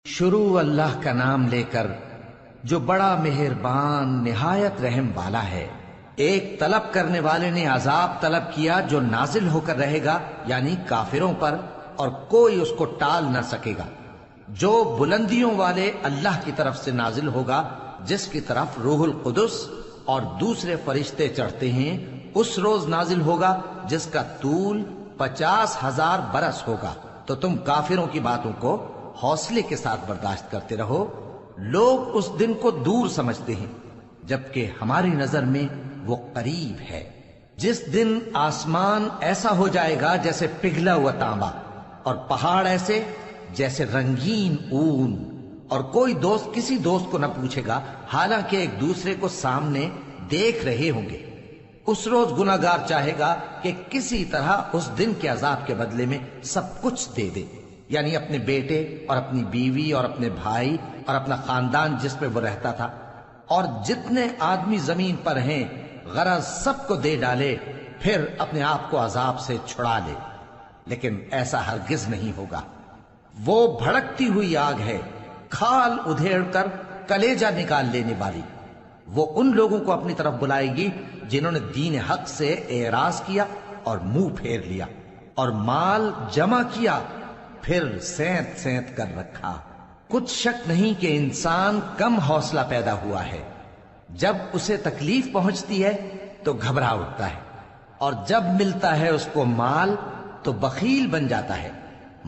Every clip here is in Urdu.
شروع اللہ کا نام لے کر جو بڑا مہربان نہایت رحم والا ہے۔ ایک طلب کرنے والے نے عذاب طلب کیا جو نازل ہو کر رہے گا، یعنی کافروں پر، اور کوئی اس کو ٹال نہ سکے گا۔ جو بلندیوں والے اللہ کی طرف سے نازل ہوگا، جس کی طرف روح القدس اور دوسرے فرشتے چڑھتے ہیں، اس روز نازل ہوگا جس کا طول 50,000 برس ہوگا۔ تو تم کافروں کی باتوں کو حوصلے کے ساتھ برداشت کرتے رہو۔ لوگ اس دن کو دور سمجھتے ہیں، جبکہ ہماری نظر میں وہ قریب ہے۔ جس دن آسمان ایسا ہو جائے گا جیسے پگھلا ہوا تانبا، اور پہاڑ ایسے جیسے رنگین اون، اور کوئی دوست کسی دوست کو نہ پوچھے گا، حالانکہ ایک دوسرے کو سامنے دیکھ رہے ہوں گے۔ اس روز گناہگار چاہے گا کہ کسی طرح اس دن کے عذاب کے بدلے میں سب کچھ دے دے، یعنی اپنے بیٹے اور اپنی بیوی اور اپنے بھائی اور اپنا خاندان جس میں وہ رہتا تھا، اور جتنے آدمی زمین پر ہیں، غرض سب کو دے ڈالے، پھر اپنے آپ کو عذاب سے چھڑا لے۔ لیکن ایسا ہرگز نہیں ہوگا۔ وہ بھڑکتی ہوئی آگ ہے، کھال ادھیڑ کر کلیجہ نکال لینے والی۔ وہ ان لوگوں کو اپنی طرف بلائے گی جنہوں نے دین حق سے اعراض کیا اور منہ پھیر لیا، اور مال جمع کیا، پھر سینت سینت کر رکھا۔ کچھ شک نہیں کہ انسان کم حوصلہ پیدا ہوا ہے۔ جب اسے تکلیف پہنچتی ہے تو گھبرا اٹھتا ہے، اور جب ملتا ہے اس کو مال تو بخیل بن جاتا ہے۔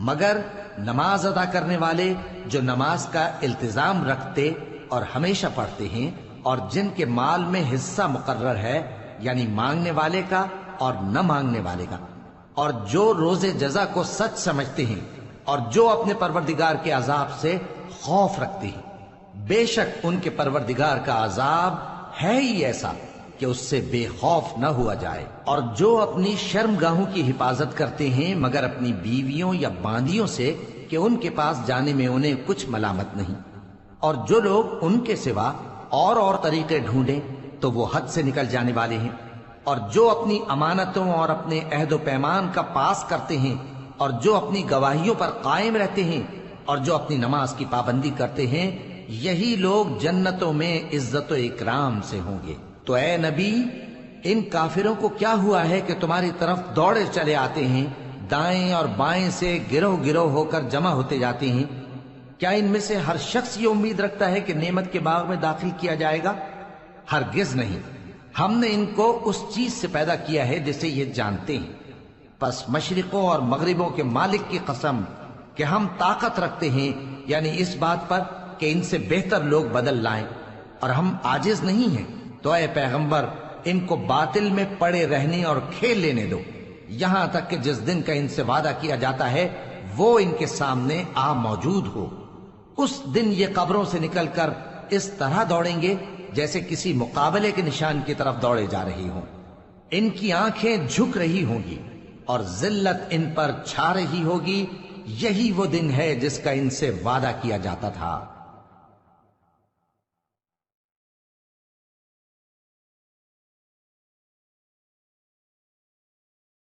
مگر نماز ادا کرنے والے جو نماز کا التزام رکھتے اور ہمیشہ پڑھتے ہیں، اور جن کے مال میں حصہ مقرر ہے، یعنی مانگنے والے کا اور نہ مانگنے والے کا، اور جو روز جزا کو سچ سمجھتے ہیں، اور جو اپنے پروردگار کے عذاب سے خوف رکھتے ہیں، بے شک ان کے پروردگار کا عذاب ہے ہی ایسا کہ اس سے بے خوف نہ ہوا جائے۔ اور جو اپنی شرمگاہوں کی حفاظت کرتے ہیں مگر اپنی بیویوں یا باندیوں سے کہ ان کے پاس جانے میں انہیں کچھ ملامت نہیں، اور جو لوگ ان کے سوا اور طریقے ڈھونڈیں تو وہ حد سے نکل جانے والے ہیں۔ اور جو اپنی امانتوں اور اپنے عہد و پیمان کا پاس کرتے ہیں، اور جو اپنی گواہیوں پر قائم رہتے ہیں، اور جو اپنی نماز کی پابندی کرتے ہیں، یہی لوگ جنتوں میں عزت و اکرام سے ہوں گے۔ تو اے نبی، ان کافروں کو کیا ہوا ہے کہ تمہاری طرف دوڑے چلے آتے ہیں، دائیں اور بائیں سے گروہ گروہ ہو کر جمع ہوتے جاتے ہیں؟ کیا ان میں سے ہر شخص یہ امید رکھتا ہے کہ نعمت کے باغ میں داخل کیا جائے گا؟ ہرگز نہیں۔ ہم نے ان کو اس چیز سے پیدا کیا ہے جسے یہ جانتے ہیں۔ پس مشرقوں اور مغربوں کے مالک کی قسم کہ ہم طاقت رکھتے ہیں، یعنی اس بات پر کہ ان سے بہتر لوگ بدل لائیں، اور ہم عاجز نہیں ہیں۔ تو اے پیغمبر، ان کو باطل میں پڑے رہنے اور کھیل لینے دو، یہاں تک کہ جس دن کا ان سے وعدہ کیا جاتا ہے وہ ان کے سامنے آ موجود ہو۔ اس دن یہ قبروں سے نکل کر اس طرح دوڑیں گے جیسے کسی مقابلے کے نشان کی طرف دوڑے جا رہے ہوں۔ ان کی آنکھیں جھک رہی ہوں گی اور ذلت ان پر چھا رہی ہوگی۔ یہی وہ دن ہے جس کا ان سے وعدہ کیا جاتا تھا۔